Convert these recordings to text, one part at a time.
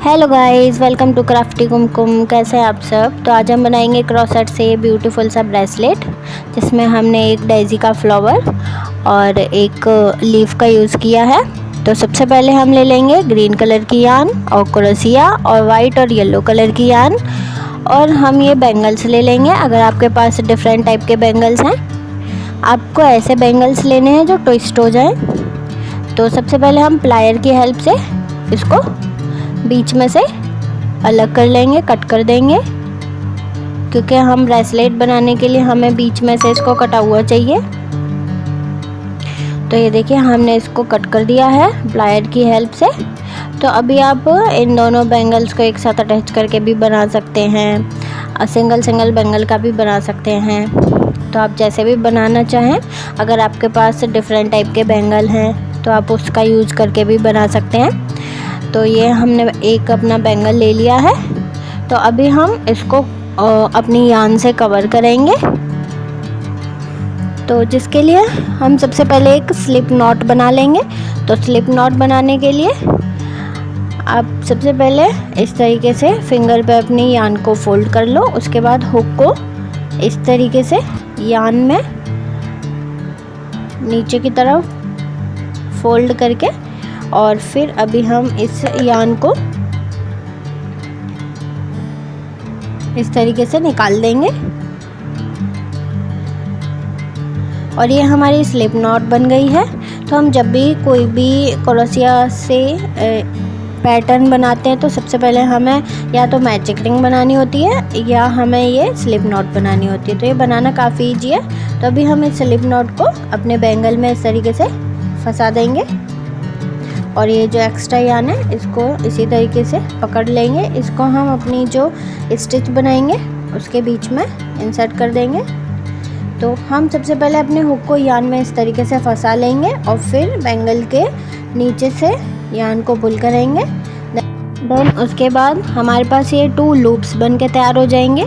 Hello guys, welcome to crafty Kumkum. कैसे हैं आप सब। तो आज हम बनाएंगे क्रॉससेट से ब्यूटीफुल सा ब्रेसलेट, जिसमें हमने एक डेज़ी का फ्लावर और एक लीफ का यूज़ किया है। तो सबसे पहले हम ले लेंगे ग्रीन कलर की यान और क्रोशिया और वाइट और येलो कलर की यान, और हम ये बैंगल्स ले लेंगे। अगर आपके पास डिफरेंट टाइप के बैंगल्स हैं, आपको ऐसे बैंगल्स लेने हैं जो ट्विस्ट हो जाएं। तो सबसे पहले हम प्लायर की हेल्प से इसको बीच में से अलग कर लेंगे, कट कर देंगे, क्योंकि हम ब्रेसलेट बनाने के लिए हमें बीच में से इसको कटा हुआ चाहिए। तो ये देखिए, हमने इसको कट कर दिया है प्लायर की हेल्प से। तो अभी आप इन दोनों बैंगल्स को एक साथ अटैच करके भी बना सकते हैं, सिंगल सिंगल बैंगल का भी बना सकते हैं। तो आप जैसे भी बनाना चाहें, अगर आपके पास डिफरेंट टाइप के बैंगल हैं तो आप उसका यूज़ करके भी बना सकते हैं। तो ये हमने एक अपना बैंगल ले लिया है। तो अभी हम इसको अपनी यान से कवर करेंगे। तो जिसके लिए हम सबसे पहले एक स्लिप नॉट बना लेंगे। तो स्लिप नॉट बनाने के लिए आप सबसे पहले इस तरीके से फिंगर पे अपनी यान को फोल्ड कर लो। उसके बाद हुक को इस तरीके से यान में नीचे की तरफ फोल्ड करके, और फिर अभी हम इस यान को इस तरीके से निकाल देंगे। और ये हमारी स्लिप नॉट बन गई है। तो हम जब भी कोई भी क्रोशिया से पैटर्न बनाते हैं, तो सबसे पहले हमें या तो मैजिक रिंग बनानी होती है या हमें ये स्लिप नॉट बनानी होती है। तो ये बनाना काफ़ी ईजी है। तो अभी हम इस स्लिप नॉट को अपने बैंगल में इस तरीके से फंसा देंगे, और ये जो एक्स्ट्रा यान है इसको इसी तरीके से पकड़ लेंगे। इसको हम अपनी जो स्टिच बनाएंगे उसके बीच में इंसर्ट कर देंगे। तो हम सबसे पहले अपने हुक को यान में इस तरीके से फंसा लेंगे, और फिर बैंगल के नीचे से यान को पुल करेंगे। देन उसके बाद हमारे पास ये 2 लूप्स बन के तैयार हो जाएंगे।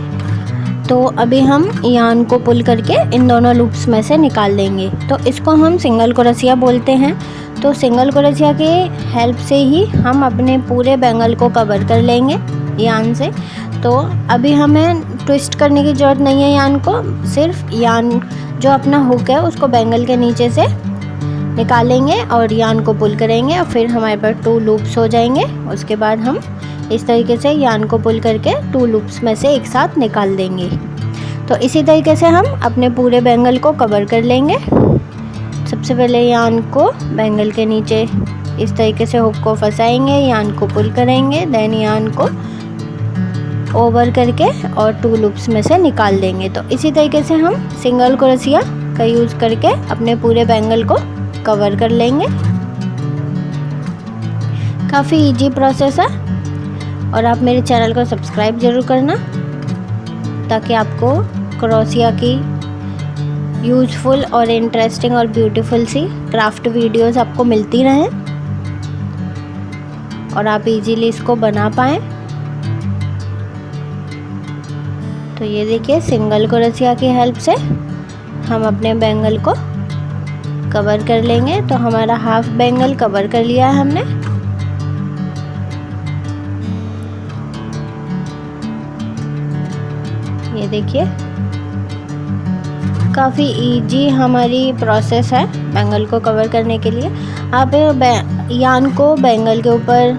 तो अभी हम यान को पुल करके इन दोनों लूप्स में से निकाल देंगे। तो इसको हम सिंगल क्रोशिया बोलते हैं। तो सिंगल क्रोशिया के हेल्प से ही हम अपने पूरे बैंगल को कवर कर लेंगे यान से। तो अभी हमें ट्विस्ट करने की ज़रूरत नहीं है यान को, सिर्फ यान जो अपना हुक है उसको बैंगल के नीचे से निकालेंगे और यान को पुल करेंगे, और फिर हमारे पास 2 लूप्स हो जाएंगे। उसके बाद हम इस तरीके से यान को पुल करके 2 लूप्स में से एक साथ निकाल देंगे। तो इसी तरीके से हम अपने पूरे बैंगल को कवर कर लेंगे। सबसे पहले यान को बैंगल के नीचे इस तरीके से हुक को फंसाएंगे, यान को पुल करेंगे, देन यान को ओवर करके और 2 लूप्स में से निकाल देंगे। तो इसी तरीके से हम सिंगल क्रोशिया का यूज़ करके अपने पूरे बैंगल को कवर कर लेंगे। काफ़ी इजी प्रोसेस है, और आप मेरे चैनल को सब्सक्राइब ज़रूर करना, ताकि आपको क्रोशिया की यूज़फुल और इंटरेस्टिंग और ब्यूटीफुल सी क्राफ्ट वीडियोस आपको मिलती रहें और आप इजीली इसको बना पाएँ। तो ये देखिए, सिंगल क्रोशिया की हेल्प से हम अपने बैंगल को कवर कर लेंगे। तो हमारा हाफ बैंगल कवर कर लिया है हमने। ये देखिए, काफ़ी इजी हमारी प्रोसेस है बैंगल को कवर करने के लिए। आप यान को बैंगल के ऊपर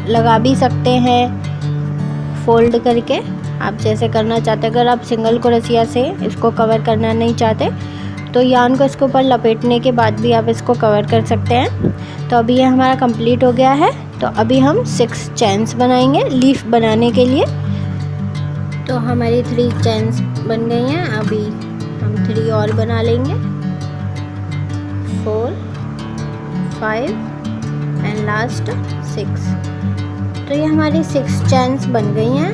लगा भी सकते हैं फोल्ड करके, आप जैसे करना चाहते हैं। अगर आप सिंगल क्रोशिया से इसको कवर करना नहीं चाहते, तो यान को इसके ऊपर लपेटने के बाद भी आप इसको कवर कर सकते हैं। तो अभी ये हमारा कंप्लीट हो गया है। तो अभी हम 6 चेन्स बनाएंगे लीफ बनाने के लिए। तो हमारी 3 चेन्स बन गई हैं। अभी हम 3 और बना लेंगे, 4, 5 एंड लास्ट 6। तो ये हमारी 6 चेन्स बन गई हैं।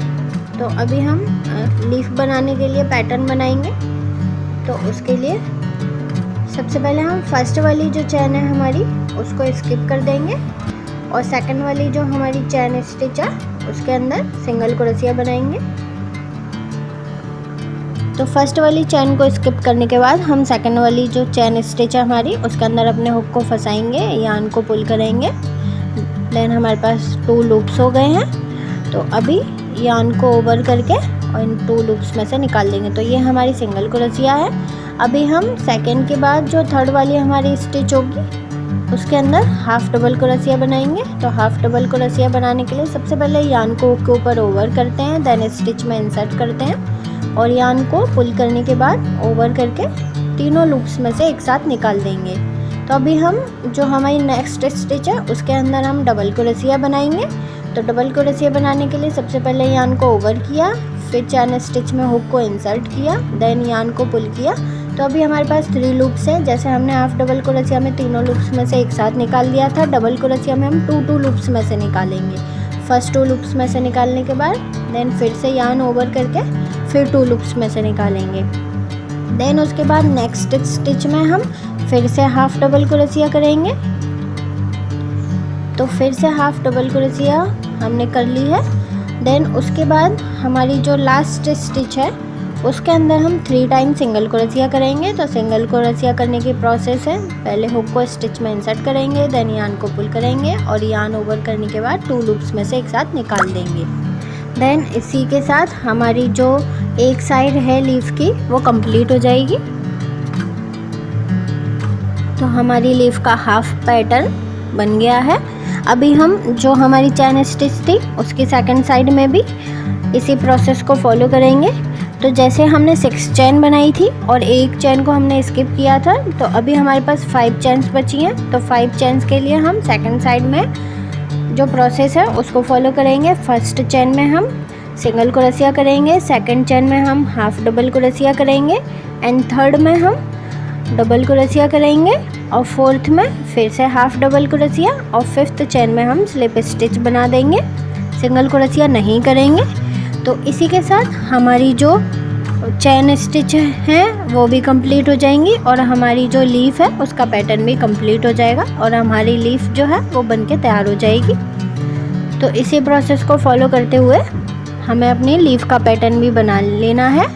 तो अभी हम लीफ बनाने के लिए पैटर्न बनाएंगे। तो उसके लिए सबसे पहले हम फर्स्ट वाली जो चैन है हमारी उसको स्किप कर देंगे, और सेकंड वाली जो हमारी चैन स्टिच है उसके अंदर सिंगल क्रोशिया बनाएंगे। तो फर्स्ट वाली चैन को स्किप करने के बाद हम सेकंड वाली जो चैन स्टिच है हमारी उसके अंदर अपने हुक को फंसाएंगे, यान को पुल करेंगे, देन हमारे पास 2 लूप्स हो गए हैं। तो अभी यान को ओवर करके और इन 2 लूप्स में से निकाल देंगे। तो ये हमारी सिंगल क्रोशिया है। अभी हम सेकंड के बाद जो थर्ड वाली हमारी स्टिच होगी उसके अंदर हाफ डबल क्रोशिया बनाएंगे। तो हाफ डबल क्रोशिया बनाने के लिए सबसे पहले यान को के ऊपर ओवर करते हैं, देन स्टिच में इंसर्ट करते हैं और यान को पुल करने के बाद ओवर करके तीनों लूप्स में से एक साथ निकाल देंगे। तो अभी हम जो हमारी नेक्स्ट स्टिच है उसके अंदर हम डबल क्रोशिया बनाएंगे। तो डबल क्रोशिया बनाने के लिए सबसे पहले यान को ओवर किया, फिर चैन स्टिच में हुक को इंसर्ट किया, देन यान को पुल किया। तो अभी हमारे पास 3 लूप्स हैं। जैसे हमने हाफ डबल क्रोशिया में तीनों लूप्स में से एक साथ निकाल दिया था, डबल क्रोशिया में हम 2 लूप्स में से निकालेंगे। फर्स्ट 2 लूप्स में से निकालने के बाद देन फिर से यान ओवर करके फिर 2 लूप्स में से निकालेंगे। देन उसके बाद नेक्स्ट स्टिच में हम फिर से हाफ डबल क्रोशिया करेंगे। तो फिर से हाफ डबल क्रोशिया हमने कर ली है। देन उसके बाद हमारी जो लास्ट स्टिच है उसके अंदर हम 3 टाइम सिंगल क्रोशिया करेंगे। तो सिंगल क्रोशिया करने की प्रोसेस है, पहले हुक को स्टिच में इंसर्ट करेंगे, देन यान को पुल करेंगे और यान ओवर करने के बाद 2 लूप्स में से एक साथ निकाल देंगे। देन इसी के साथ हमारी जो एक साइड है लीफ की वो कंप्लीट हो जाएगी। तो हमारी लीफ का हाफ पैटर्न बन गया है। अभी हम जो हमारी चैन स्टिच थी उसकी सेकंड साइड में भी इसी प्रोसेस को फॉलो करेंगे। तो जैसे हमने 6 चैन बनाई थी और एक चैन को हमने स्किप किया था, तो अभी हमारे पास 5 चैन्स बची हैं। तो 5 चैन्स के लिए हम सेकंड साइड में जो प्रोसेस है उसको फॉलो करेंगे। फर्स्ट चैन में हम सिंगल क्रोशिया करेंगे, सेकंड चैन में हम हाफ डबल क्रोशिया करेंगे एंड थर्ड में हम डबल क्रोशिया करेंगे और फोर्थ में फिर से हाफ डबल क्रोशिया और फिफ्थ चैन में हम स्लिप स्टिच बना देंगे, सिंगल क्रोशिया नहीं करेंगे। तो इसी के साथ हमारी जो चैन स्टिच हैं वो भी कंप्लीट हो जाएंगी और हमारी जो लीफ है उसका पैटर्न भी कंप्लीट हो जाएगा और हमारी लीफ जो है वो बनके तैयार हो जाएगी। तो इसी प्रोसेस को फॉलो करते हुए हमें अपनी लीफ का पैटर्न भी बना लेना है।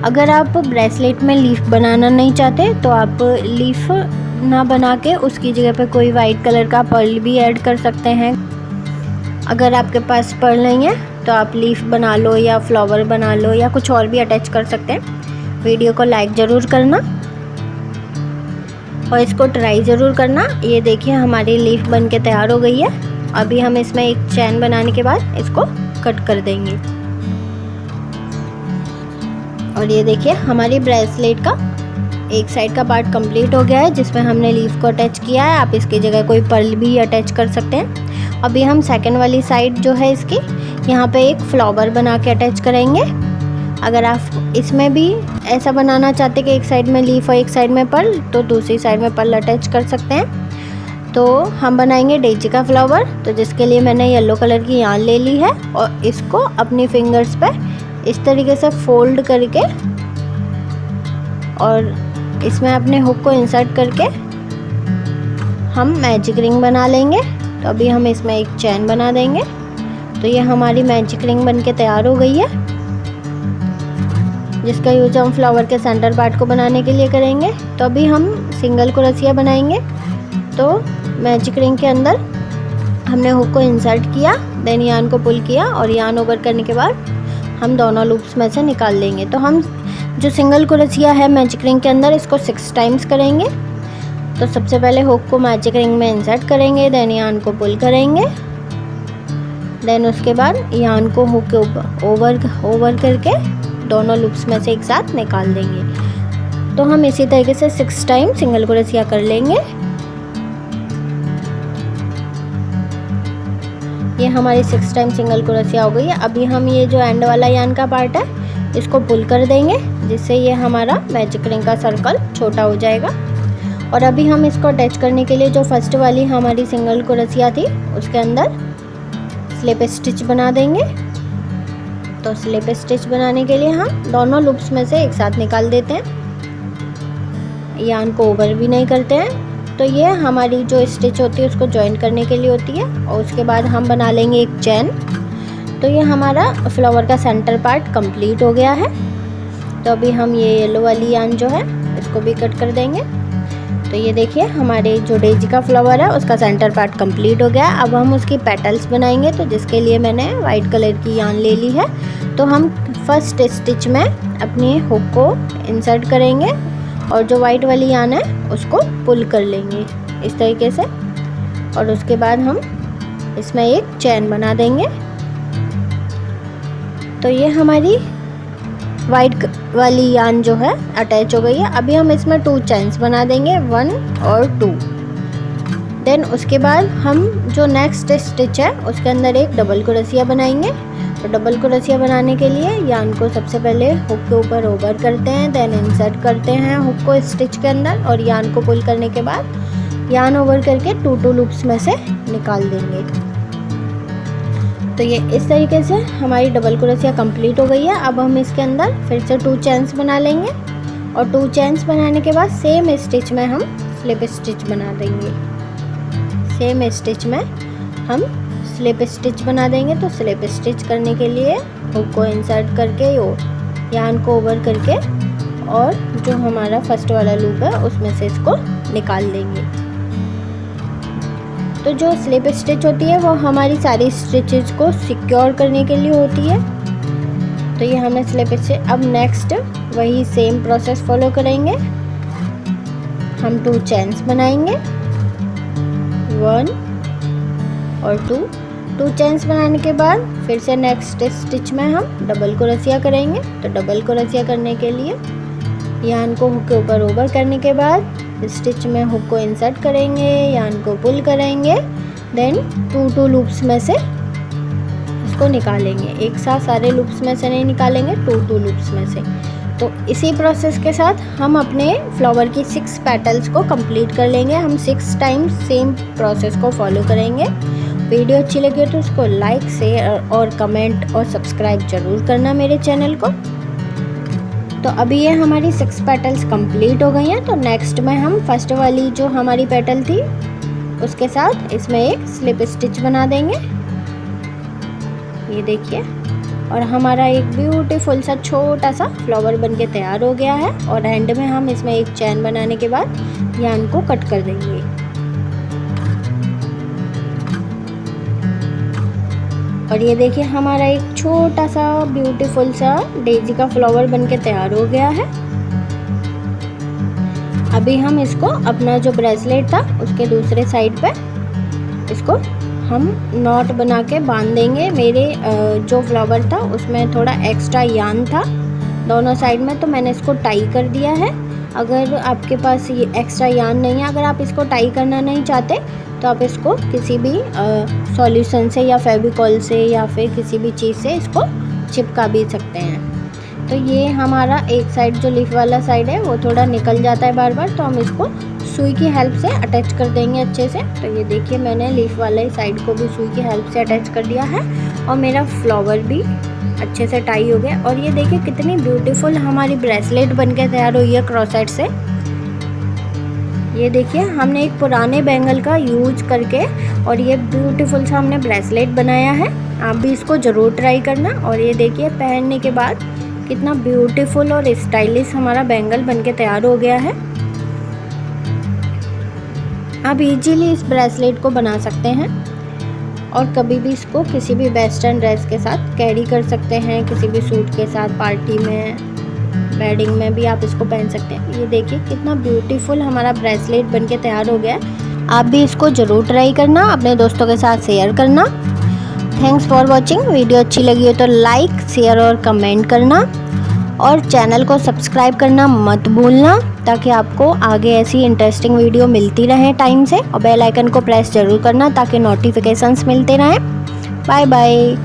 अगर आप ब्रेसलेट में लीफ बनाना नहीं चाहते तो आप लीफ ना बना के उसकी जगह पे कोई वाइट कलर का पर्ल भी ऐड कर सकते हैं। अगर आपके पास पर्ल नहीं है तो आप लीफ बना लो या फ्लावर बना लो या कुछ और भी अटैच कर सकते हैं। वीडियो को लाइक ज़रूर करना और इसको ट्राई ज़रूर करना। ये देखिए हमारी लीफ बन के तैयार हो गई है। अभी हम इसमें एक चैन बनाने के बाद इसको कट कर देंगे और ये देखिए हमारी ब्रेसलेट का एक साइड का पार्ट कंप्लीट हो गया है जिसमें हमने लीफ को अटैच किया है। आप इसकी जगह कोई पर्ल भी अटैच कर सकते हैं। अभी हम सेकंड वाली साइड जो है इसकी यहाँ पे एक फ्लावर बना के अटैच करेंगे। अगर आप इसमें भी ऐसा बनाना चाहते कि एक साइड में लीफ और एक साइड में पर्ल, तो दूसरी साइड में पर्ल अटैच कर सकते हैं। तो हम बनाएंगे डेजी का फ्लावर, तो जिसके लिए मैंने येलो कलर की यान ले ली है और इसको अपनी फिंगर्स पे इस तरीके से फोल्ड करके और इसमें अपने हुक को इंसर्ट करके हम मैजिक रिंग बना लेंगे। तो अभी हम इसमें एक चैन बना देंगे। तो ये हमारी मैजिक रिंग बनके तैयार हो गई है जिसका यूज हम फ्लावर के सेंटर पार्ट को बनाने के लिए करेंगे। तो अभी हम सिंगल क्रोशिया बनाएंगे। तो मैजिक रिंग के अंदर हमने हुक को इंसर्ट किया, देन यान को पुल किया और यान ओवर करने के बाद हम दोनों लूप्स में से निकाल लेंगे। तो हम जो सिंगल क्रोशिया है मैजिक रिंग के अंदर इसको 6 टाइम्स करेंगे। तो सबसे पहले हुक को मैजिक रिंग में इंसर्ट करेंगे, देन यान को पुल करेंगे, देन उसके बाद यान को हुक के ओवर करके दोनों लूप्स में से एक साथ निकाल देंगे। तो हम इसी तरीके से 6 टाइम सिंगल क्रोशिया कर लेंगे। ये हमारी 6 टाइम सिंगल क्रोशिया हो गई है। अभी हम ये जो एंड वाला यान का पार्ट है इसको पुल कर देंगे जिससे ये हमारा मैजिक रिंग का सर्कल छोटा हो जाएगा। और अभी हम इसको अटैच करने के लिए जो फर्स्ट वाली हमारी सिंगल क्रोशिया थी उसके अंदर स्लिप स्टिच बना देंगे। तो स्लिप स्टिच बनाने के लिए हम दोनों लूप्स में से एक साथ निकाल देते हैं, यान को ओवर भी नहीं करते हैं। तो ये हमारी जो स्टिच होती है उसको जॉइन करने के लिए होती है और उसके बाद हम बना लेंगे एक चैन। तो ये हमारा फ्लावर का सेंटर पार्ट कंप्लीट हो गया है। तो अभी हम ये येलो वाली यान जो है इसको भी कट कर देंगे। तो ये देखिए हमारे जो डेजी का फ्लावर है उसका सेंटर पार्ट कंप्लीट हो गया। अब हम उसकी पेटल्स बनाएंगे, तो जिसके लिए मैंने वाइट कलर की यान ले ली है। तो हम फर्स्ट स्टिच में अपनी हुक को इंसर्ट करेंगे और जो वाइट वाली यान है उसको पुल कर लेंगे इस तरीके से, और उसके बाद हम इसमें एक चैन बना देंगे। तो ये हमारी वाइट वाली यान जो है अटैच हो गई है। अभी हम इसमें 2 चैन्स बना देंगे, 1 और 2। देन उसके बाद हम जो नेक्स्ट स्टिच है उसके अंदर एक डबल क्रोशिया बनाएंगे। तो डबल क्रोशिया बनाने के लिए यान को सबसे पहले हुक के ऊपर ओवर करते हैं, देन इंसर्ट करते हैं हुक को स्टिच के अंदर, और यान को पुल करने के बाद यान ओवर करके 2 लूप्स में से निकाल देंगे। तो ये इस तरीके से हमारी डबल क्रोशिया कंप्लीट हो गई है। अब हम इसके अंदर फिर से 2 चैन्स बना लेंगे, और 2 चैन्स बनाने के बाद सेम स्टिच में हम स्लिप स्टिच बना देंगे। सेम स्टिच में हम स्लिप स्टिच बना देंगे। तो स्लिप स्टिच करने के लिए हुक को इंसर्ट करके और यान को ओवर करके और जो हमारा फर्स्ट वाला लूप है उसमें से इसको निकाल देंगे। तो जो स्लिप स्टिच होती है वो हमारी सारी स्टिचेस को सिक्योर करने के लिए होती है। तो ये हमने स्लिप स्टिच। अब नेक्स्ट वही सेम प्रोसेस फॉलो करेंगे। हम 2 चैन्स बनाएंगे, 1 और 2 चैन्स बनाने के बाद फिर से नेक्स्ट स्टिच में हम डबल क्रोशिया करेंगे। तो डबल क्रोशिया करने के लिए यान को हुक के ऊपर ओवर करने के बाद स्टिच में हुक को इंसर्ट करेंगे, यान को पुल करेंगे, देन 2 लूप्स में से इसको निकालेंगे। एक साथ सारे लूप्स में से नहीं निकालेंगे, 2 लूप्स में से। तो इसी प्रोसेस के साथ हम अपने फ्लावर की 6 पेटल्स को कंप्लीट कर लेंगे। हम 6 टाइम्स सेम प्रोसेस को फॉलो करेंगे। वीडियो अच्छी लगी तो उसको लाइक, शेयर और कमेंट और सब्सक्राइब ज़रूर करना मेरे चैनल को। तो अभी ये हमारी 6 पेटल्स कंप्लीट हो गई हैं। तो नेक्स्ट में हम फर्स्ट वाली जो हमारी पेटल थी उसके साथ इसमें एक स्लिप स्टिच बना देंगे। ये देखिए, और हमारा एक ब्यूटीफुल सा छोटा सा फ्लावर बनके तैयार हो गया है। और एंड में हम इसमें एक चैन बनाने के बाद यान को कट कर देंगे। और ये देखिए हमारा एक छोटा सा ब्यूटीफुल सा डेजी का फ्लावर बनके तैयार हो गया है। अभी हम इसको अपना जो ब्रेसलेट था उसके दूसरे साइड पे इसको हम नॉट बना के बांध देंगे। मेरे जो फ्लावर था उसमें थोड़ा एक्स्ट्रा यान था दोनों साइड में, तो मैंने इसको टाई कर दिया है। अगर आपके पास ये एक्स्ट्रा यान नहीं है, अगर आप इसको टाई करना नहीं चाहते तो आप इसको किसी भी सॉल्यूशन से या फेविकॉल से या फिर किसी भी चीज़ से इसको चिपका भी सकते हैं। तो ये हमारा एक साइड जो लीफ वाला साइड है वो थोड़ा निकल जाता है बार बार, तो हम इसको सुई की हेल्प से अटैच कर देंगे अच्छे से। तो ये देखिए मैंने लीफ वाले साइड को भी सुई की हेल्प से अटैच कर दिया है और मेरा फ्लावर भी अच्छे से टाई हो गया। और ये देखिए कितनी ब्यूटीफुल हमारी ब्रेसलेट बनके तैयार हुई है क्रॉससेट से। ये देखिए हमने एक पुराने बैंगल का यूज करके और ये ब्यूटीफुल सा हमने ब्रेसलेट बनाया है। आप भी इसको ज़रूर ट्राई करना। और ये देखिए पहनने के बाद कितना ब्यूटीफुल और स्टाइलिश हमारा बैंगल बनके तैयार हो गया है। आप इजीली इस ब्रेसलेट को बना सकते हैं और कभी भी इसको किसी भी वेस्टर्न ड्रेस के साथ कैरी कर सकते हैं, किसी भी सूट के साथ, पार्टी में, वेडिंग में भी आप इसको पहन सकते हैं। ये देखिए कितना ब्यूटीफुल हमारा ब्रेसलेट बनके तैयार हो गया है। आप भी इसको ज़रूर ट्राई करना, अपने दोस्तों के साथ शेयर करना। Thanks for watching. वीडियो अच्छी लगी हो तो लाइक, शेयर और कमेंट करना और चैनल को सब्सक्राइब करना मत भूलना, ताकि आपको आगे ऐसी इंटरेस्टिंग वीडियो मिलती रहे टाइम से। और बेल आइकन को प्रेस ज़रूर करना ताकि नोटिफिकेशंस मिलते रहें। Bye bye.